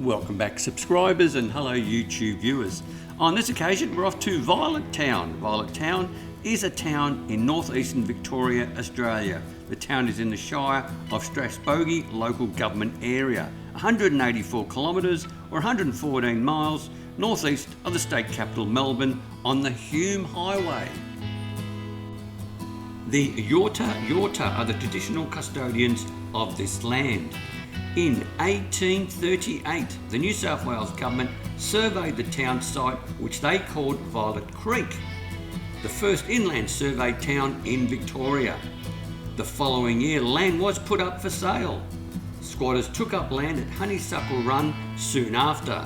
Welcome back subscribers and hello YouTube viewers. On this occasion we're off to Violet Town. Violet Town is a town in northeastern Victoria, Australia. The town is in the Shire of Strathbogie local government area, 184 kilometres or 114 miles northeast of the state capital Melbourne on the Hume Highway. The Yorta are the traditional custodians of this land. In 1838, the New South Wales government surveyed the town site, which they called Violet Creek, the first inland surveyed town in Victoria. The following year, land was put up for sale. Squatters took up land at Honeysuckle Run soon after.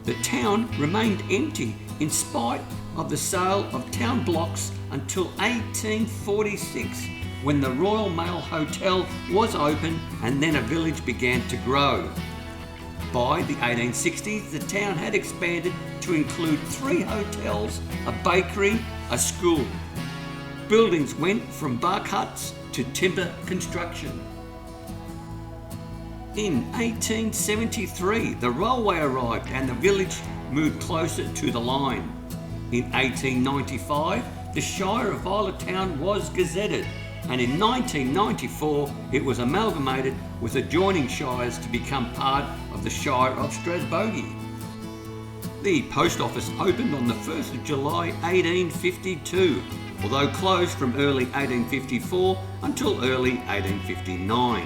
The town remained empty in spite of the sale of town blocks until 1846, when the Royal Mail Hotel was open and then a village began to grow. By the 1860s, the town had expanded to include 3 hotels, a bakery, a school. Buildings went from bark huts to timber construction. In 1873, the railway arrived and the village moved closer to the line. In 1895, the Shire of Violet Town was gazetted, and in 1994 it was amalgamated with adjoining shires to become part of the Shire of Strathbogie. The post office opened on the 1st of July 1852, although closed from early 1854 until early 1859.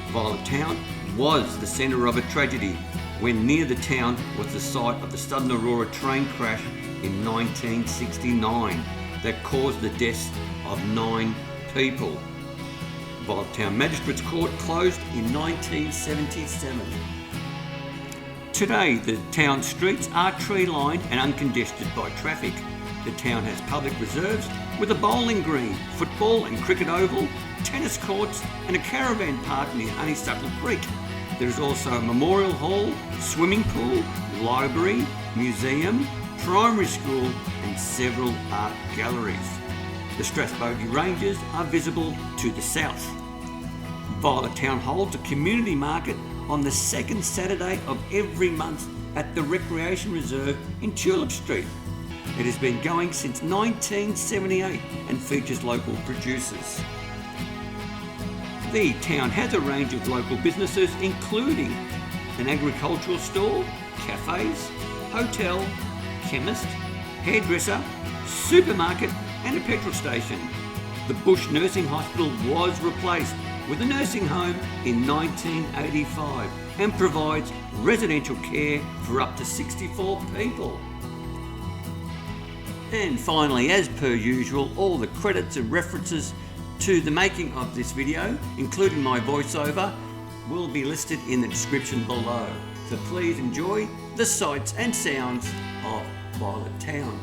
Violet Town was the centre of a tragedy when near the town was the site of the Southern Aurora train crash in 1969 that caused the deaths of 9 people. Violet Town Magistrates Court closed in 1977. Today, the town streets are tree-lined and uncongested by traffic. The town has public reserves with a bowling green, football and cricket oval, tennis courts and a caravan park near Honeysuckle Creek. There is also a memorial hall, swimming pool, library, museum, primary school and several art galleries. The Strathbogie Ranges are visible to the south. Violet Town holds a community market on the second Saturday of every month at the Recreation Reserve in Tulip Street. It has been going since 1978 and features local producers. The town has a range of local businesses including an agricultural store, cafes, hotel, chemist, hairdresser, supermarket and a petrol station. The Bush Nursing Hospital was replaced with a nursing home in 1985 and provides residential care for up to 64 people. And finally, as per usual, all the credits and references to the making of this video, including my voiceover, will be listed in the description below. So please enjoy the sights and sounds of Violet Town.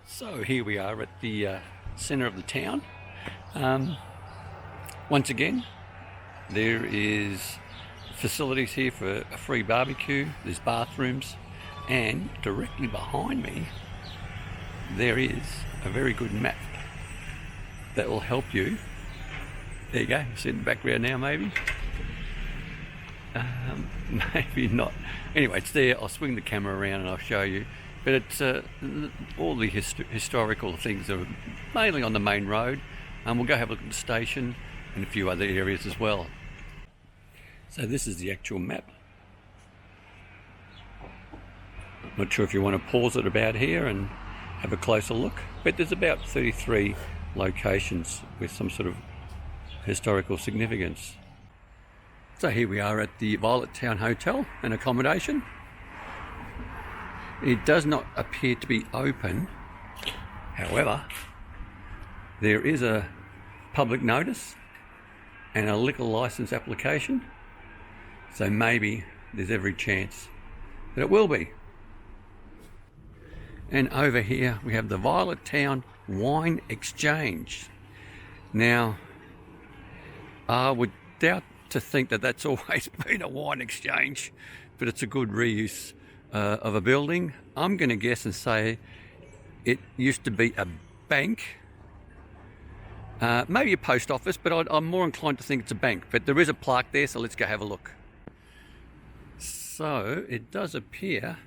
So here we are at the centre of the town. Once again, there is facilities here for a free barbecue, there's bathrooms, and directly behind me there is a very good map that will help you. There you go, see in the background now maybe? Maybe not. Anyway, it's there. I'll swing the camera around and I'll show you. But it's all the historical things are mainly on the main road. We'll go have a look at the station and a few other areas as well. So this is the actual map. Not sure if you want to pause it about here and have a closer look, but there's about 33 locations with some sort of historical significance. So here we are at the Violet Town Hotel and accommodation. It does not appear to be open. However, there is a public notice and a liquor license application. So maybe there's every chance that it will be. And over here we have the Violet Town Wine Exchange. Now, I would doubt to think that that's always been a wine exchange, but it's a good reuse of a building. I'm going to guess and say it used to be a bank, maybe a post office, but I'm more inclined to think it's a bank. But there is a plaque there, so let's go have a look. So it does appear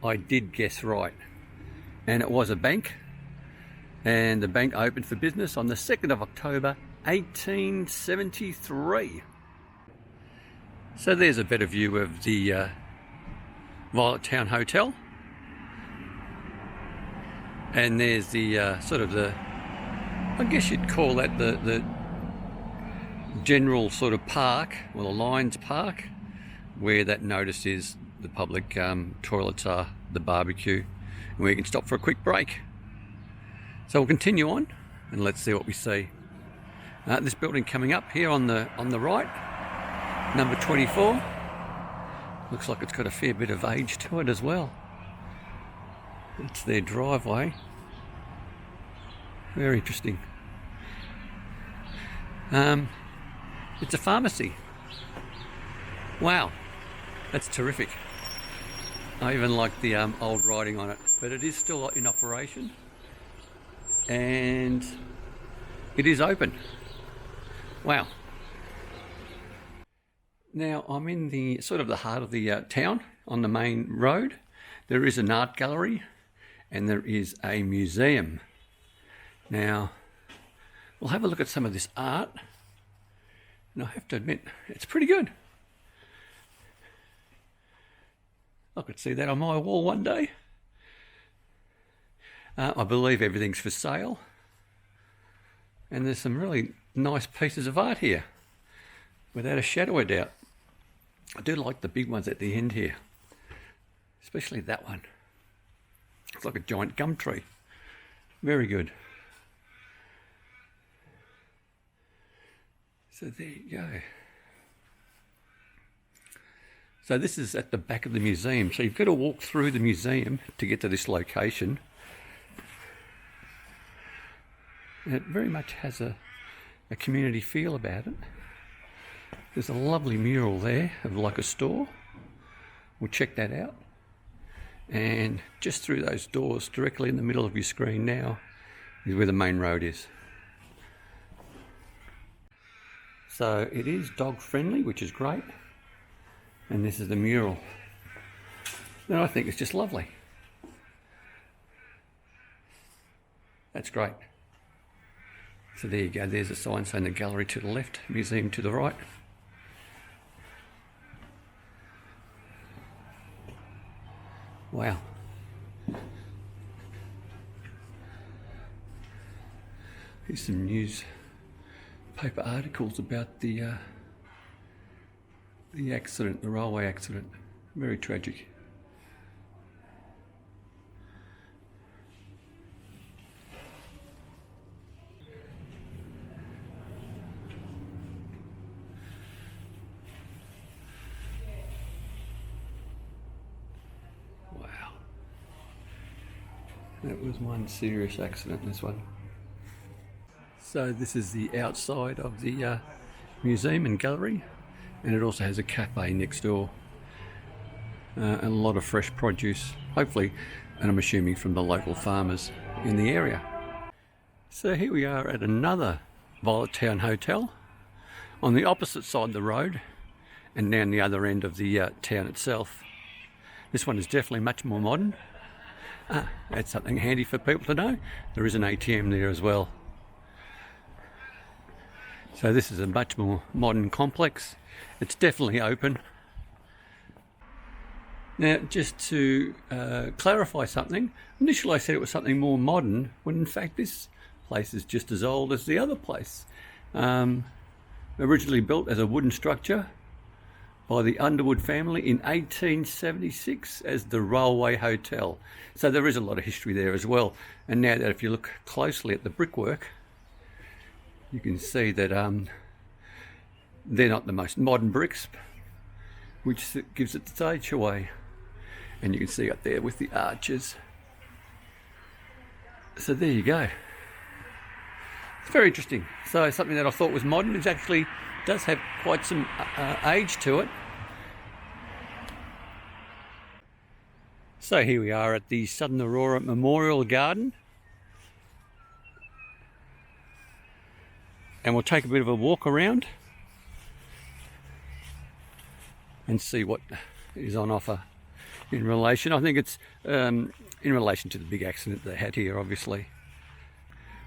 I did guess right, and it was a bank, and the bank opened for business on the 2nd of October 1873. So there's a better view of the Violet Town Hotel, and there's the sort of the, I guess you'd call that the general sort of park, or the Lions Park, where that notice is. The public toilets are, the barbecue, and we can stop for a quick break. So we'll continue on and let's see what we see. This building coming up here on the right, number 24, looks like it's got a fair bit of age to it as well. It's their driveway. Very interesting. It's a pharmacy. Wow, that's terrific. I even like the old writing on it, but it is still in operation and it is open. Wow. Now I'm in the sort of the heart of the town on the main road. There is an art gallery and there is a museum. Now we'll have a look at some of this art, and I have to admit it's pretty good. I could see that on my wall one day. I believe everything's for sale. And there's some really nice pieces of art here, without a shadow of doubt. I do like the big ones at the end here, especially that one. It's like a giant gum tree. Very good. So there you go. So this is at the back of the museum. So you've got to walk through the museum to get to this location. And it very much has a community feel about it. There's a lovely mural there of like a store. We'll check that out. And just through those doors, directly in the middle of your screen now, is where the main road is. So it is dog friendly, which is great. And this is the mural. And I think it's just lovely. That's great. So there you go, there's a sign saying the gallery to the left, museum to the right. Wow. Here's some newspaper articles about the accident, the railway accident. Very tragic. Wow. That was one serious accident, this one. So this is the outside of the museum and gallery. And it also has a cafe next door, and a lot of fresh produce, hopefully, and I'm assuming from the local farmers in the area. So here we are at another Violet Town Hotel on the opposite side of the road and down the other end of the town itself. This one is definitely much more modern. That's something handy for people to know. There is an ATM there as well. So this is a much more modern complex. It's definitely open. Now, just to clarify something, initially I said it was something more modern, when in fact this place is just as old as the other place. originally built as a wooden structure by the Underwood family in 1876 as the Railway Hotel. So there is a lot of history there as well. And now that if you look closely at the brickwork, you can see that they're not the most modern bricks, which gives it the age away. And you can see up there with the arches. So there you go. It's very interesting. So something that I thought was modern is actually does have quite some age to it. So here we are at the Southern Aurora Memorial Garden. And we'll take a bit of a walk around and see what is on offer in relation. I think it's in relation to the big accident they had here, obviously.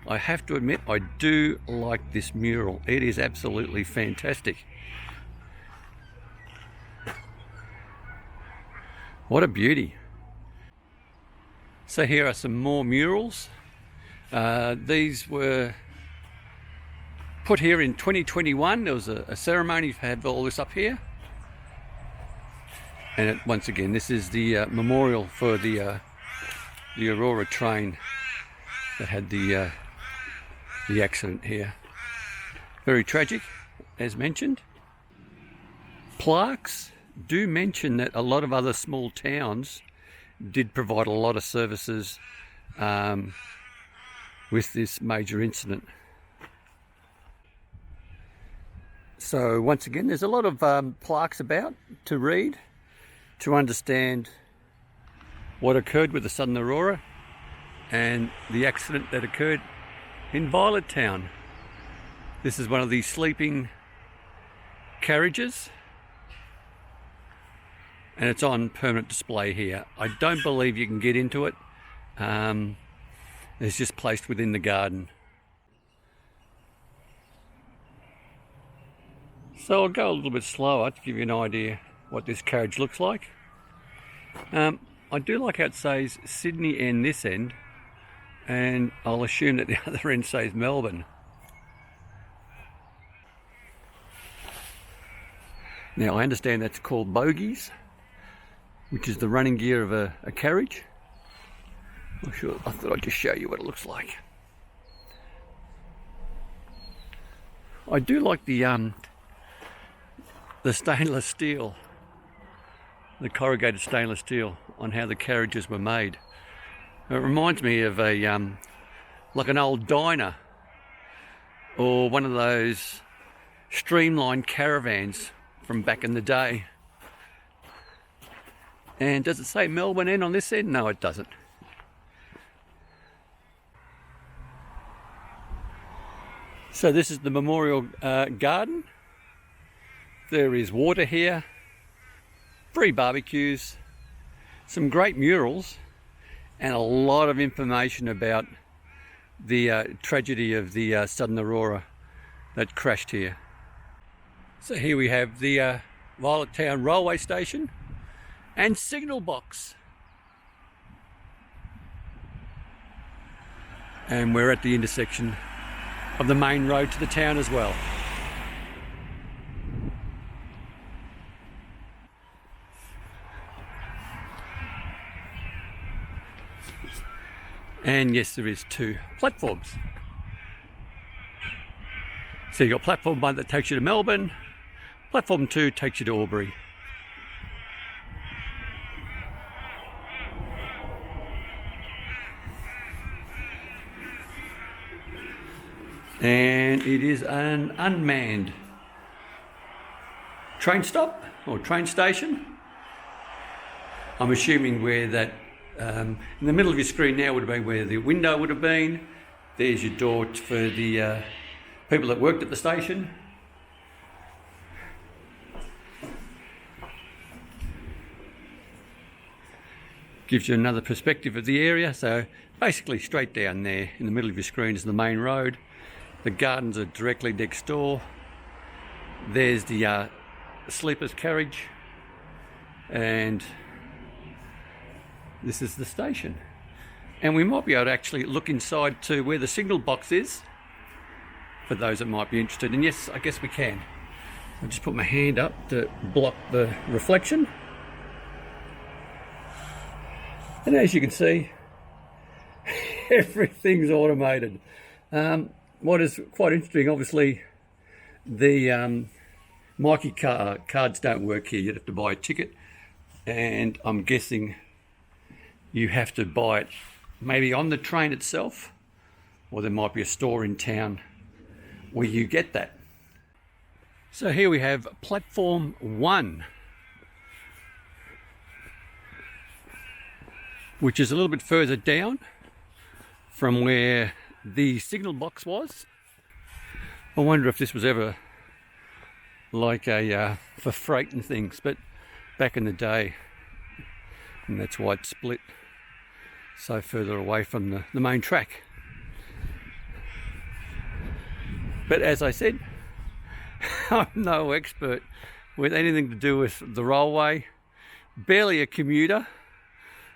I have to admit, I do like this mural. It is absolutely fantastic. What a beauty. So here are some more murals. These were put here in 2021. There was a ceremony to have all this up here. And once again, this is the memorial for the Aurora train that had the accident here. Very tragic, as mentioned. Plaques do mention that a lot of other small towns did provide a lot of services with this major incident. So once again, there's a lot of plaques about to read, to understand what occurred with the Southern Aurora and the accident that occurred in Violet Town. This is one of these sleeping carriages and it's on permanent display here. I don't believe you can get into it. It's just placed within the garden. So I'll go a little bit slower to give you an idea what this carriage looks like. I do like how it says Sydney end this end, and I'll assume that the other end says Melbourne. Now I understand that's called bogies, which is the running gear of a carriage. I thought I'd just show you what it looks like. I do like the stainless steel, the corrugated stainless steel on how the carriages were made. It reminds me of a like an old diner or one of those streamlined caravans from back in the day. And does it say Melbourne end on this end? No, it doesn't. So this is the memorial garden. There is water here, free barbecues, some great murals, and a lot of information about the tragedy of the Southern Aurora that crashed here. So here we have the Violet Town railway station and signal box. And we're at the intersection of the main road to the town as well. And yes, there is 2 platforms. So you've got platform 1 that takes you to Melbourne, platform 2 takes you to Albury. And it is an unmanned train stop or train station. I'm assuming where that in the middle of your screen now would have been where the window would have been. There's your door for the people that worked at the station. Gives you another perspective of the area. So basically straight down there in the middle of your screen is the main road. The gardens are directly next door. There's the sleepers carriage, and this is the station. And we might be able to actually look inside to where the signal box is for those that might be interested. And yes, I guess we can. I'll just put my hand up to block the reflection. And as you can see, everything's automated. What is quite interesting, obviously, the Mikey cards don't work here. You'd have to buy a ticket, and I'm guessing you have to buy it maybe on the train itself, or there might be a store in town where you get that. So here we have platform 1, which is a little bit further down from where the signal box was. I wonder if this was ever like a for freight and things, but back in the day, and that's why it split so further away from the main track. But as I said, I'm no expert with anything to do with the railway, barely a commuter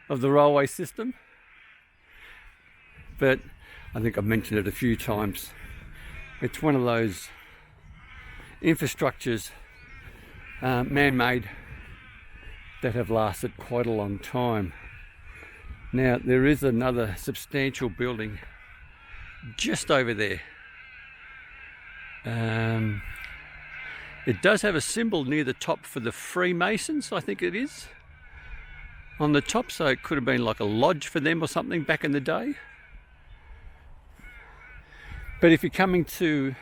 of the railway system, but I think I've mentioned it a few times. It's one of those infrastructures, man-made, that have lasted quite a long time. Now there is another substantial building just over there. It does have a symbol near the top for the Freemasons, I think it is, on the top, so it could have been like a lodge for them or something back in the day. But if you're coming to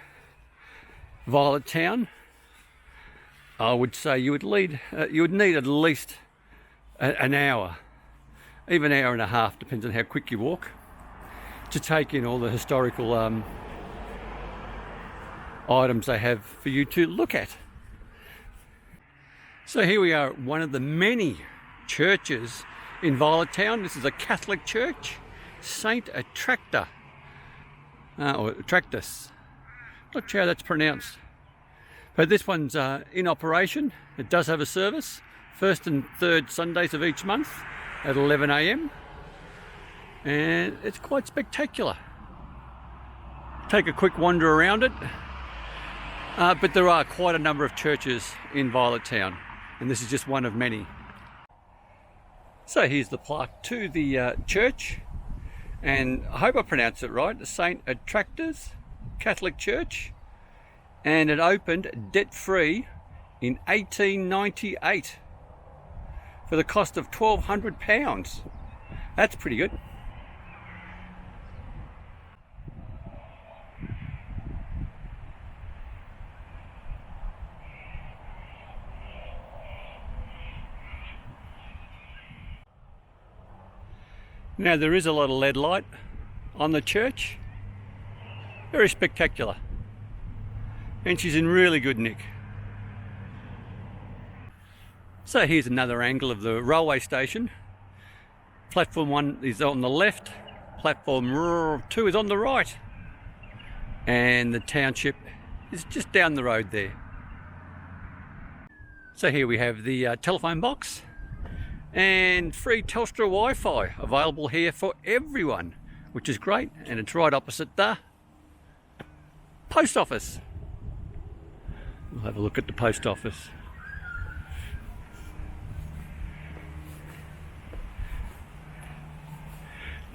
Violet Town, I would say you would need at least an hour, even an hour and a half, depends on how quick you walk, to take in all the historical items they have for you to look at. So here we are at one of the many churches in Violet Town. This is a Catholic church, Saint Attractor, or Attractus. Not sure how that's pronounced. But this one's in operation. It does have a service, first and third Sundays of each month at 11 a.m. And it's quite spectacular. Take a quick wander around it. But there are quite a number of churches in Violet Town, and this is just one of many. So here's the plaque to the church, and I hope I pronounced it right, the St. Attractors Catholic Church, and it opened debt-free in 1898 for the cost of £1,200. That's pretty good. Now there is a lot of LED light on the church, very spectacular, and she's in really good nick. So here's another angle of the railway station. Platform 1 is on the left, platform 2 is on the right, and the township is just down the road there. So here we have the telephone box, and free Telstra Wi-Fi available here for everyone, which is great, and it's right opposite the post office. We'll have a look at the post office.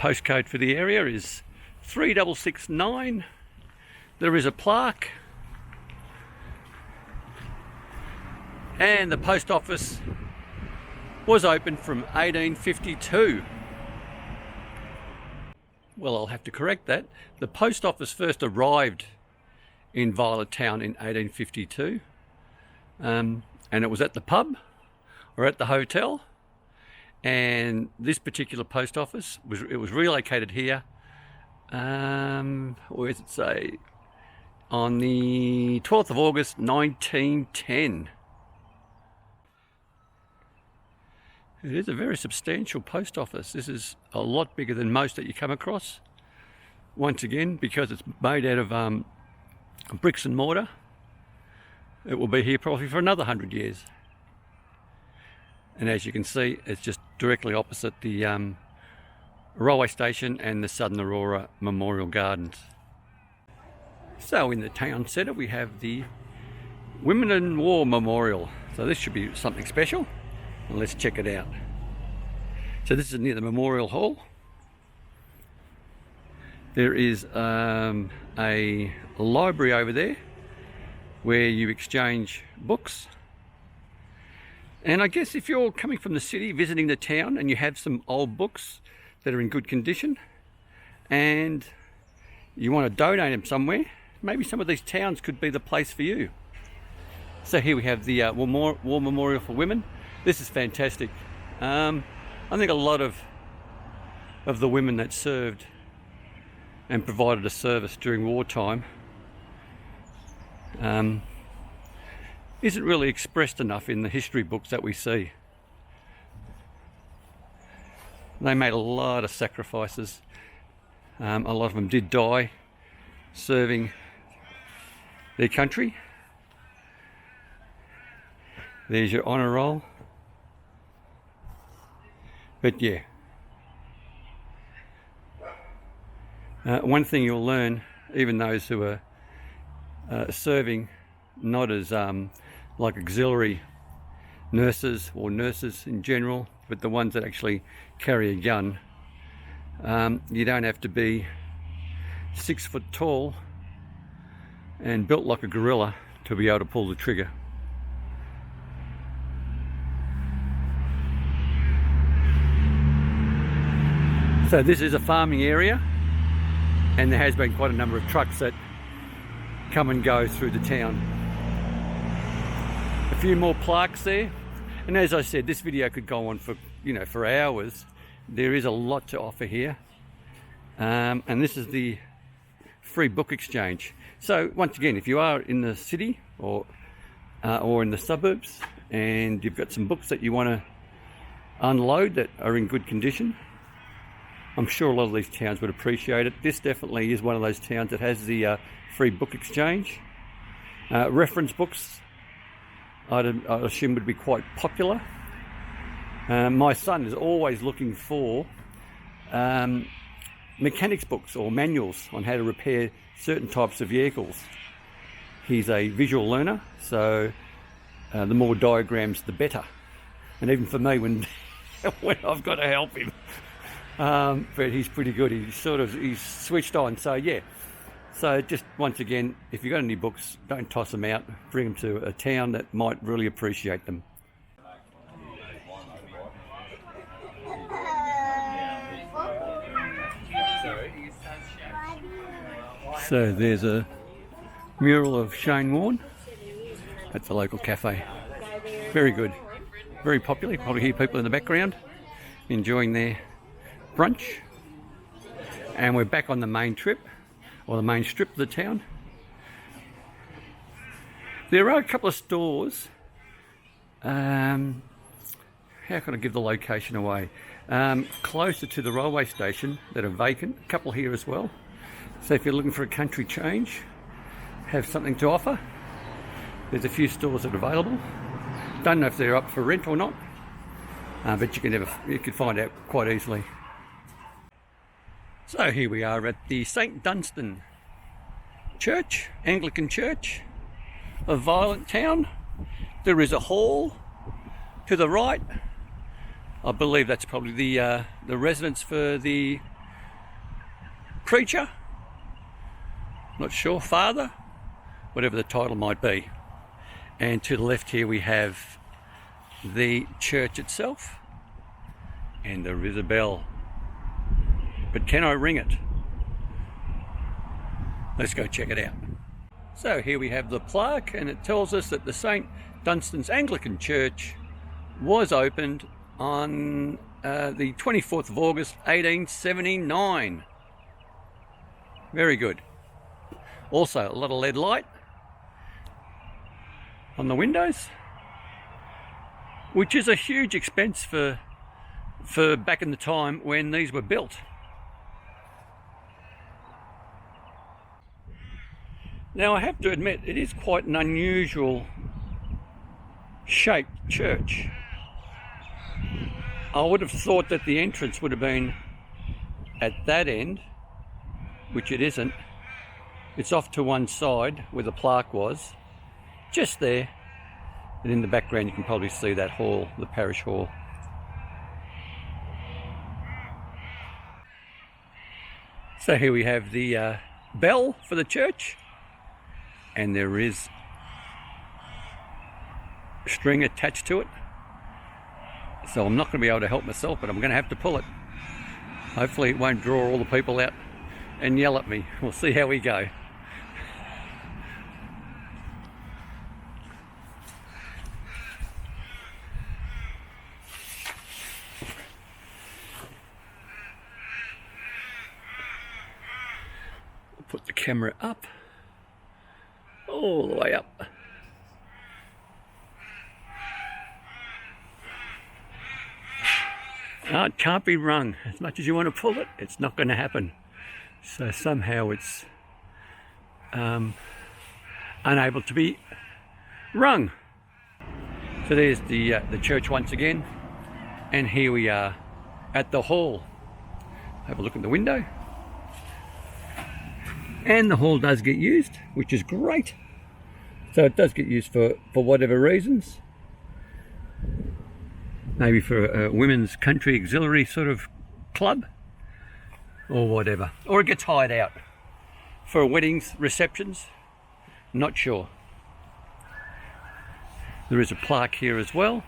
Postcode for the area is 3669. There is a plaque, and the post office was opened from 1852. Well, I'll have to correct that. The post office first arrived in Violet Town in 1852, and it was at the pub or at the hotel. And this particular post office was relocated here. Where does it say? On the 12th of August 1910. It is a very substantial post office. This is a lot bigger than most that you come across. Once again, because it's made out of bricks and mortar, it will be here probably for another 100 years. And as you can see, it's just directly opposite the railway station and the Southern Aurora Memorial Gardens. So in the town centre we have the Women in War Memorial. So this should be something special. And let's check it out. So this is near the Memorial Hall. There is a library over there where you exchange books. And I guess if you're coming from the city, visiting the town, and you have some old books that are in good condition and you want to donate them somewhere, maybe some of these towns could be the place for you. So here we have the War Memorial for Women. This is fantastic. I think a lot of the women that served and provided a service during wartime isn't really expressed enough in the history books that we see. They made a lot of sacrifices. A lot of them did die serving their country. There's your honour roll. But yeah, one thing you'll learn, even those who are serving not as like auxiliary nurses or nurses in general, but the ones that actually carry a gun, you don't have to be 6 foot tall and built like a gorilla to be able to pull the trigger. So this is a farming area, and there has been quite a number of trucks that come and go through the town. A few more plaques there, and as I said, this video could go on for for hours. There is a lot to offer here, and this is the free book exchange. So once again, if you are in the city or in the suburbs and you've got some books that you want to unload that are in good condition, I'm sure a lot of these towns would appreciate it. This definitely is one of those towns that has the free book exchange. Reference books, I'd assume, would be quite popular. My son is always looking for mechanics books or manuals on how to repair certain types of vehicles. He's a visual learner, so the more diagrams the better. And even for me, when I've got to help him. But he's pretty good. He's switched on. So yeah. So just once again, if you've got any books, don't toss them out. Bring them to a town that might really appreciate them. So there's a mural of Shane Warne at the local cafe. Very good. Very popular. You probably hear people in the background enjoying their brunch. And we're back on the main trip, or the main strip of the town. There are a couple of stores. How can I give the location away? Closer to the railway station that are vacant. A couple here as well. So if you're looking for a country change, have something to offer, there's a few stores that are available. Don't know if they're up for rent or not, but you can find out quite easily. So here we are at the St. Dunston Church, Anglican Church, a violent town. There is a hall to the right. I believe that's probably the residence for the preacher. Not sure, father, whatever the title might be. And to the left here we have the church itself, and there is a bell. But can I ring it? Let's go check it out. So here we have the plaque, and it tells us that the St. Dunstan's Anglican Church was opened on the 24th of August 1879. Very good. Also a lot of LED light on the windows, which is a huge expense for back in the time when these were built. Now I have to admit, it is quite an unusual shaped church. I would have thought that the entrance would have been at that end, which it isn't. It's off to one side where the plaque was, just there. And in the background you can probably see that hall, the parish hall. So here we have the bell for the church, and there is a string attached to it. So I'm not going to be able to help myself, but I'm going to have to pull it. Hopefully it won't draw all the people out and yell at me. We'll see how we go. Put the camera up, all the way up. Oh, it can't be rung. As much as you want to pull it, it's not going to happen. So somehow it's unable to be rung. So there's the church once again, and here we are at the hall. Have a look at the window. And the hall does get used, which is great. So it does get used for whatever reasons. Maybe for a women's country auxiliary sort of club or whatever. Or it gets hired out for weddings, receptions, not sure. There is a plaque here as well.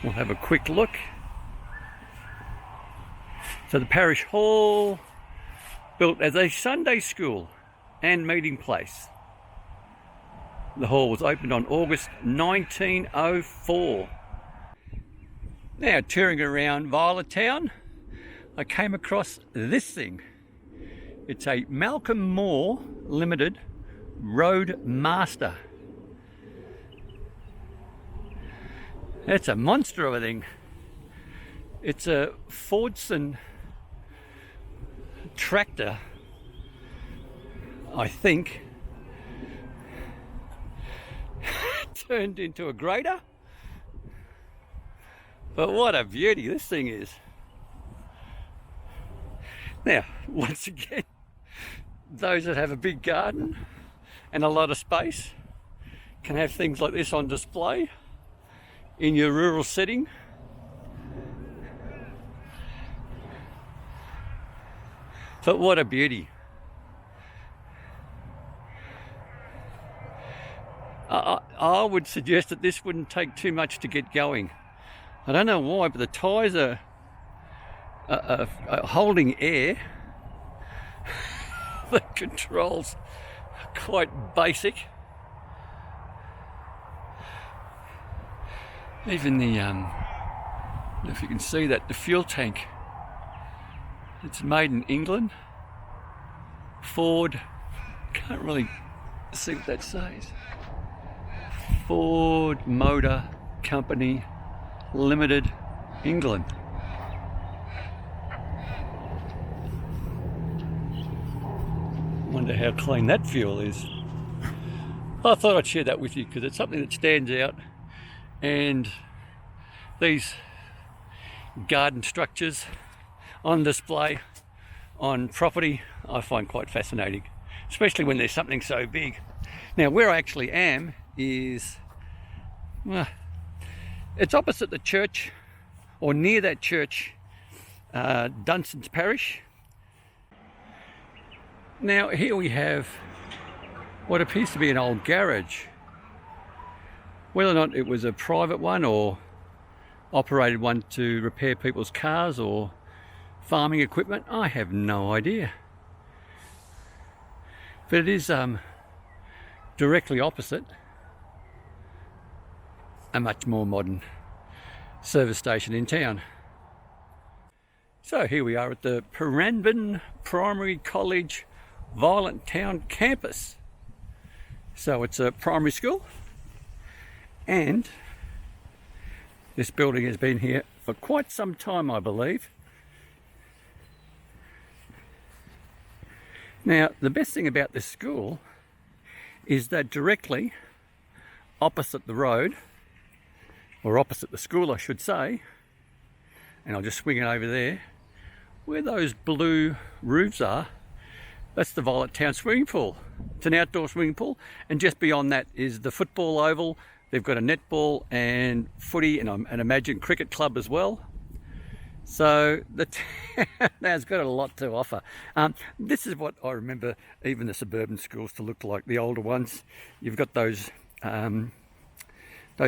We'll have a quick look. So the parish hall, built as a Sunday school and meeting place. The hall was opened on August 1904. Now, touring around Violet Town, I came across this thing. It's a Malcolm Moore Limited Roadmaster. That's a monster of a thing. It's a Fordson tractor, I think, turned into a grader. But what a beauty this thing is. Now, once again, those that have a big garden and a lot of space can have things like this on display in your rural setting. But what a beauty. I would suggest that this wouldn't take too much to get going. I don't know why, but the tyres are holding air. The controls are quite basic. Even the, if you can see that, the fuel tank, it's made in England. Ford, can't really see what that says. Ford Motor Company Limited, England. Wonder how clean that fuel is. I thought I'd share that with you because it's something that stands out, and these garden structures on display on property I find quite fascinating, especially when there's something so big. Now, where I actually am is, well, it's opposite the church, or near that church, Dunston's parish. Now here we have what appears to be an old garage. Whether or not it was a private one or operated one to repair people's cars or farming equipment, I have no idea. But it is directly opposite a much more modern service station in town. So here we are at the Panan Primary College Violet Town campus. So it's a primary school, and this building has been here for quite some time, I believe. Now, the best thing about this school is that directly opposite the road, or opposite the school I should say, and I'll just swing it over there, where those blue roofs are, That's the Violet Town swimming pool. It's an outdoor swimming pool, and just beyond that is the football oval. They've got a netball and footy and an Imagine cricket club as well. So the town's got a lot to offer. This is what I remember even the suburban schools to look like, the older ones. You've got those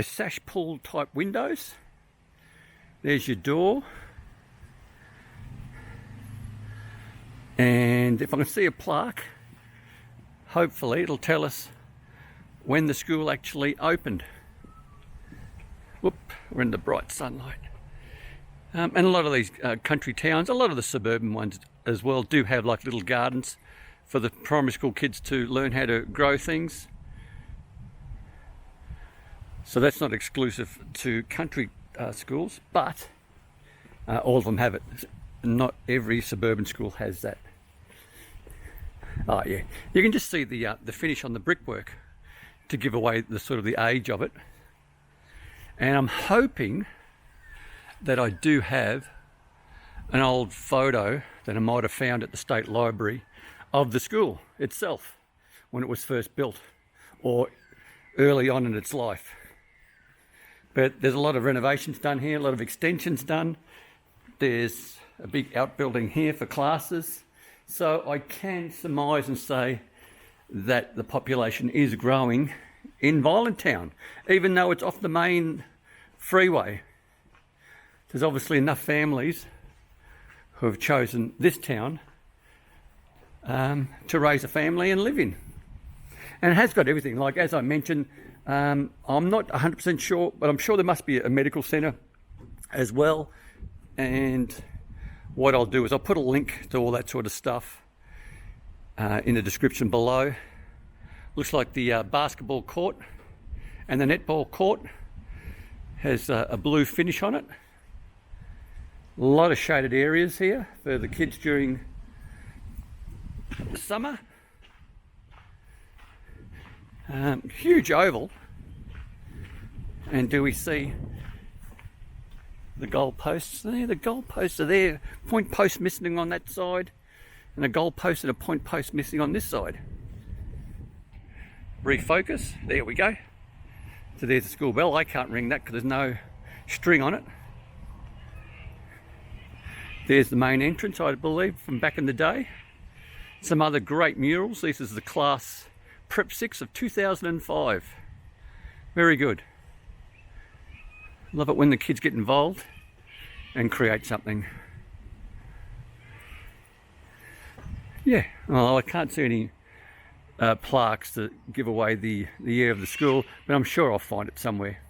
sash pull type windows. There's your door. And if I can see a plaque, hopefully it'll tell us when the school actually opened. Whoop, we're in the bright sunlight. And a lot of these country towns, a lot of the suburban ones as well, do have like little gardens for the primary school kids to learn how to grow things. So that's not exclusive to country schools, but all of them have it. Not every suburban school has that. Oh yeah, you can just see the finish on the brickwork to give away the sort of the age of it. And I'm hoping that I do have an old photo that I might have found at the State Library of the school itself when it was first built or early on in its life. But there's a lot of renovations done here, a lot of extensions done. There's a big outbuilding here for classes. So I can surmise and say that the population is growing in Violent Town, even though it's off the main freeway. There's obviously enough families who have chosen this town to raise a family and live in. And it has got everything. Like, as I mentioned, I'm not 100% sure, but I'm sure there must be a medical centre as well. And what I'll do is I'll put a link to all that sort of stuff in the description below. Looks like the basketball court and the netball court has a blue finish on it. A lot of shaded areas here for the kids during the summer. Huge oval. And do we see the goalposts there? The goalposts are there. Point post missing on that side, and a goalpost and a point post missing on this side. Refocus. There we go. So there's the school bell. I can't ring that because there's no string on it. There's the main entrance, I believe, from back in the day. Some other great murals. This is the class Prep 6 of 2005. Very good. Love it when the kids get involved and create something. Yeah, well, I can't see any plaques to give away the year of the school, but I'm sure I'll find it somewhere.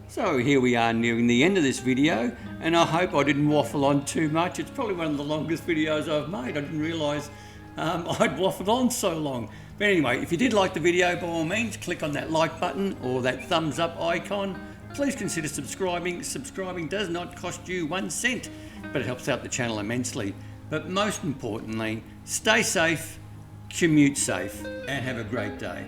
So here we are nearing the end of this video, and I hope I didn't waffle on too much. It's probably one of the longest videos I've made. I didn't realise I'd waffled on so long. But anyway, if you did like the video, by all means, click on that like button or that thumbs up icon. Please consider subscribing. Subscribing does not cost you 1 cent, but it helps out the channel immensely. But most importantly, stay safe, commute safe, and have a great day.